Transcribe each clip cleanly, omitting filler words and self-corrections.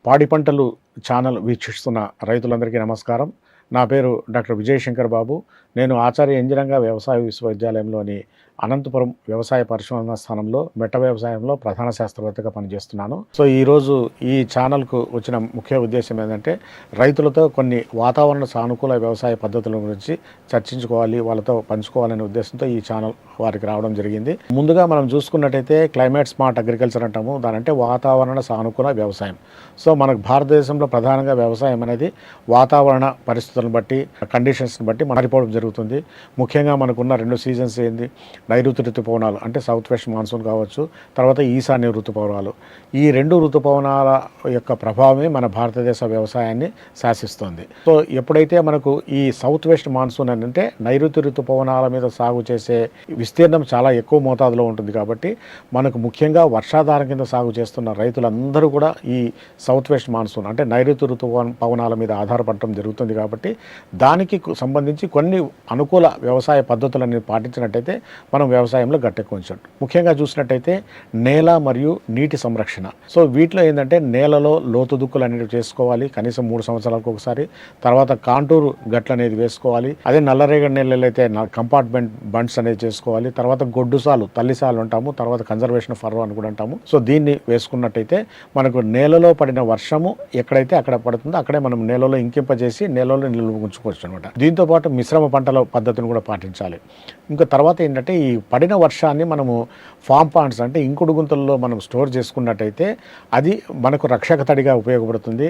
పాడి పంటలు ఛానల్ వీక్షిస్తున్న రైతులందరికీ నమస్కారం. నా పేరు డాక్టర్ విజయశంకర్ బాబు. నేను ఆచార్య ఇంజనీరింగ్ వ్యవసాయ విశ్వవిద్యాలయంలోని అనంతపురం వ్యవసాయ పరిశోధనా స్థానంలో మెట్ట వ్యవసాయంలో ప్రధాన శాస్త్రవేత్తగా పనిచేస్తున్నాను. సో ఈరోజు ఈ ఛానల్కు వచ్చిన ముఖ్య ఉద్దేశం ఏంటంటే రైతులతో కొన్ని వాతావరణ సానుకూల వ్యవసాయ పద్ధతుల గురించి చర్చించుకోవాలి, వాళ్ళతో పంచుకోవాలనే ఉద్దేశంతో ఈ ఛానల్ వారికి రావడం జరిగింది. ముందుగా మనం చూసుకున్నట్టయితే క్లైమేట్ స్మార్ట్ అగ్రికల్చర్ అంటాము. దానంటే వాతావరణ సానుకూల వ్యవసాయం. సో మనకు భారతదేశంలో ప్రధానంగా వ్యవసాయం అనేది వాతావరణ పరిస్థితులను బట్టి, కండిషన్స్ని బట్టి మారిపోవడం జరుగుతుంది. ముఖ్యంగా మనకున్న రెండు సీజన్స్ ఏంది, నైరుతి ఋతుపవనాలు అంటే సౌత్ వెస్ట్ మాన్సూన్ కావచ్చు, తర్వాత ఈశాన్య ఋతుపవనాలు. ఈ రెండు ఋతుపవనాల యొక్క ప్రభావమే మన భారతదేశ వ్యవసాయాన్ని శాసిస్తుంది. సో ఎప్పుడైతే మనకు ఈ సౌత్ వెస్ట్ మాన్సూన్ అని అంటే నైరుతి ఋతుపవనాల మీద సాగు చేసే విస్తీర్ణం చాలా ఎక్కువ మోతాదులో ఉంటుంది కాబట్టి మనకు ముఖ్యంగా వర్షాధారం కింద సాగు చేస్తున్న రైతులందరూ కూడా ఈ సౌత్ వెస్ట్ మాన్సూన్ అంటే నైరుతి ఋతుపవనాల మీద ఆధారపడటం జరుగుతుంది. కాబట్టి దానికి సంబంధించి కొన్ని అనుకూల వ్యవసాయ పద్ధతులని పాటించినట్టయితే మనం వ్యవసాయంలో గట్టెక్కించండి. ముఖ్యంగా చూసినట్టయితే నేల మరియు నీటి సంరక్షణ. సో వీటిలో ఏంటంటే నేలలో లోతు దుక్కులు అనేవి చేసుకోవాలి కనీసం 3 సంవత్సరాలకు ఒకసారి. తర్వాత కాంటూరు గట్లు అనేది వేసుకోవాలి. అదే నల్లరేగడి నేలలో అయితే కంపార్ట్మెంట్ బండ్స్ అనేది చేసుకోవాలి. తర్వాత గొడ్డుసాలు, తల్లిసాలు అంటాము, తర్వాత కన్జర్వేషన్ ఫర్రో అని కూడా అంటాము. సో దీన్ని వేసుకున్నట్టయితే మనకు నేలలో పడిన వర్షము ఎక్కడైతే అక్కడ పడుతుందో అక్కడే మనం నేలలో ఇంకింపజేసి నేలలో నిల్వ ఉంచుకోవచ్చు అనమాట. దీంతో పాటు మిశ్రమ పంటల పద్ధతిని కూడా పాటించాలి. ఇంకా తర్వాత ఏంటంటే ఈ పడిన వర్షాన్ని మనము ఫామ్ పాండ్స్ అంటే ఇంకుడు గుంతల్లో మనం స్టోర్ చేసుకున్నట్టయితే అది మనకు రక్షక తడిగా ఉపయోగపడుతుంది.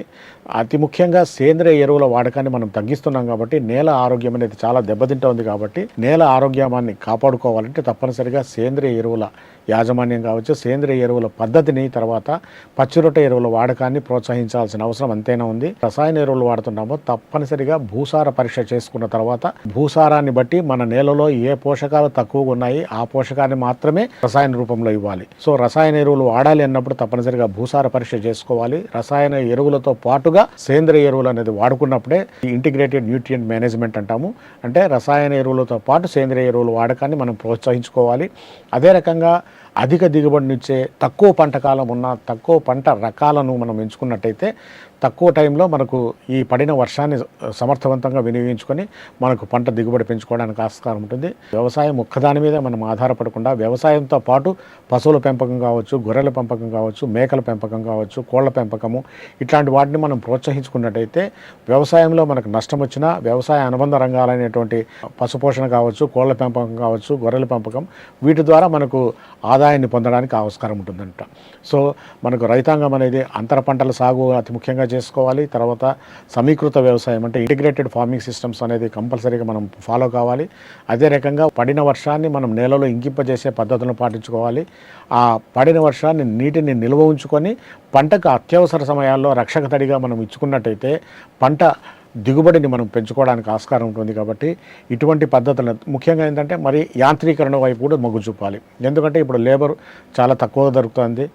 అతి ముఖ్యంగా సేంద్రియ ఎరువుల వాడకాన్ని మనం తగ్గిస్తున్నాం కాబట్టి నేల ఆరోగ్యం అనేది చాలా దెబ్బతింటుంది. కాబట్టి నేల ఆరోగ్యాన్ని కాపాడుకోవాలంటే తప్పనిసరిగా సేంద్రియ ఎరువుల యాజమాన్యం కావచ్చు, సేంద్రియ ఎరువుల పద్ధతిని, తర్వాత పచ్చిరొట్ట ఎరువుల వాడకాన్ని ప్రోత్సహించాల్సిన అవసరం అంతేనా ఉంది. రసాయన ఎరువులు వాడుతున్నామో తప్పనిసరిగా భూసార పరీక్ష చేసుకున్న తర్వాత భూసారాన్ని బట్టి మన నేలలో ఏ పోషకాలు తక్కువగా ఉన్నాయి ఆ పోషకాన్ని మాత్రమే రసాయన రూపంలో ఇవ్వాలి. సో రసాయన ఎరువులు వాడాలి అన్నప్పుడు తప్పనిసరిగా భూసార పరీక్ష చేసుకోవాలి. రసాయన ఎరువులతో పాటుగా సేంద్రియ ఎరువులు అనేది వాడుకున్నప్పుడే ఇంటిగ్రేటెడ్ న్యూట్రియంట్ మేనేజ్మెంట్ అంటాము. అంటే రసాయన ఎరువులతో పాటు సేంద్రియ ఎరువుల వాడకాన్ని మనం ప్రోత్సహించుకోవాలి. అదే రకంగా అధిక దిగుబడినిచ్చే తక్కువ పంట కాలం ఉన్న తక్కువ పంట రకాలను మనం ఎంచుకున్నట్టయితే తక్కువ టైంలో మనకు ఈ పడిన వర్షాన్ని సమర్థవంతంగా వినియోగించుకొని మనకు పంట దిగుబడి పెంచుకోవడానికి ఆస్కారం ఉంటుంది. వ్యవసాయం ఒక్కదాని మీద మనం ఆధారపడకుండా వ్యవసాయంతో పాటు పశువుల పెంపకం కావచ్చు, గొర్రెల పెంపకం కావచ్చు, మేకల పెంపకం కావచ్చు, కోళ్ల పెంపకము ఇట్లాంటి వాటిని మనం ప్రోత్సహించుకున్నట్టయితే వ్యవసాయంలో మనకు నష్టం వచ్చినా వ్యవసాయ అనుబంధ రంగాలైనటువంటి పశుపోషణ కావచ్చు, కోళ్ల పెంపకం కావచ్చు, గొర్రెల పెంపకం వీటి ద్వారా మనకు ఆదాయాన్ని పొందడానికి ఆస్కారం ఉంటుందంట. సో మనకు రైతాంగం అనేది అంతర పంటల సాగు అతి ముఖ్యంగా చేసుకోవాలి. తర్వాత సమీకృత వ్యవసాయం అంటే ఇంటిగ్రేటెడ్ ఫార్మింగ్ సిస్టమ్స్ అనేది కంపల్సరీగా మనం ఫాలో కావాలి. అదే రకంగా పడిన వర్షాన్ని మనం నేలలో ఇంకింపజేసే పద్ధతులను పాటించుకోవాలి. ఆ పడిన వర్షాన్ని నీటిని నిల్వ ఉంచుకొని పంటకు అత్యవసర సమయాల్లో రక్షక తడిగా మనం ఇచ్చుకున్నట్టయితే పంట దిగుబడిని మనం పెంచుకోవడానికి ఆస్కారం ఉంటుంది. కాబట్టి ఇటువంటి పద్ధతులు ముఖ్యంగా ఏంటంటే మరి యాంత్రీకరణ వైపు కూడా మొగ్గు చూపాలి. ఎందుకంటే ఇప్పుడు లేబర్ చాలా తక్కువ దొరుకుతుంది.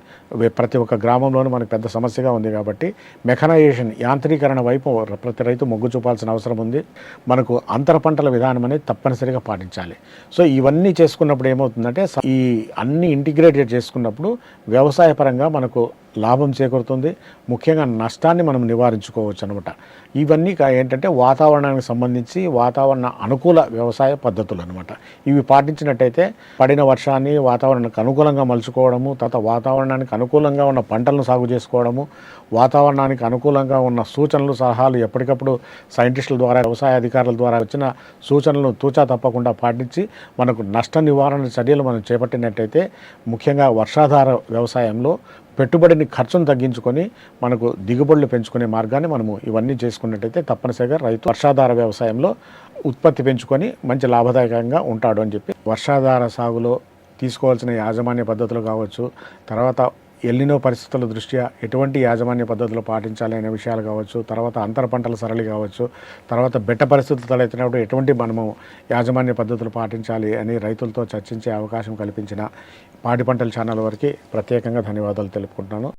ప్రతి ఒక్క గ్రామంలోనూ మనకు పెద్ద సమస్యగా ఉంది. కాబట్టి మెకనైజేషన్, యాంత్రీకరణ వైపు ప్రతి రైతు మొగ్గు చూపాల్సిన అవసరం ఉంది. మనకు అంతర పంటల విధానం అనేది తప్పనిసరిగా పాటించాలి. సో ఇవన్నీ చేసుకున్నప్పుడు ఏమవుతుందంటే ఈ అన్ని ఇంటిగ్రేటెడ్ చేసుకున్నప్పుడు వ్యవసాయ పరంగా మనకు లాభం చేకూరుతుంది. ముఖ్యంగా నష్టాన్ని మనం నివారించుకోవచ్చు అనమాట. ఇవన్నీ ఏంటంటే వాతావరణానికి సంబంధించి వాతావరణ అనుకూల వ్యవసాయ పద్ధతులు అనమాట. ఇవి పాటించినట్టయితే పడిన వర్షాన్ని వాతావరణానికి అనుకూలంగా మలుచుకోవడము, తర్వాత వాతావరణానికి అనుకూలంగా ఉన్న పంటలను సాగు చేసుకోవడము, వాతావరణానికి అనుకూలంగా ఉన్న సూచనలు, సలహాలు ఎప్పటికప్పుడు సైంటిస్టుల ద్వారా, వ్యవసాయ అధికారుల ద్వారా వచ్చిన సూచనలను తూచా తప్పకుండా పాటించి మనకు నష్ట నివారణ చర్యలు మనం చేపట్టినట్టయితే ముఖ్యంగా వర్షాధార వ్యవసాయంలో పెట్టుబడిని ఖర్చును తగ్గించుకొని మనకు దిగుబడులు పెంచుకునే మార్గాన్ని మనము ఇవన్నీ చేసుకున్నట్టయితే తప్పనిసరిగా రైతు వర్షాధార వ్యవసాయంలో ఉత్పత్తి పెంచుకొని మంచి లాభదాయకంగా ఉంటాడు అని చెప్పి వర్షాధార సాగులో తీసుకోవాల్సిన యాజమాన్య పద్ధతులు కావచ్చు, తర్వాత ఎల్నినో పరిస్థితుల దృష్ట్యా ఎటువంటి యాజమాన్య పద్ధతులు పాటించాలి అనే విషయాలు కావచ్చు, తర్వాత అంతర పంటల సరళి కావచ్చు, తర్వాత బెట్ట పరిస్థితులు తలెత్తినప్పుడు ఎటువంటి మనము యాజమాన్య పద్ధతులు పాటించాలి అని రైతులతో చర్చించే అవకాశం కల్పించిన పాడి పంటల ఛానల్ వారికి ప్రత్యేకంగా ధన్యవాదాలు తెలుపుకుంటున్నాను.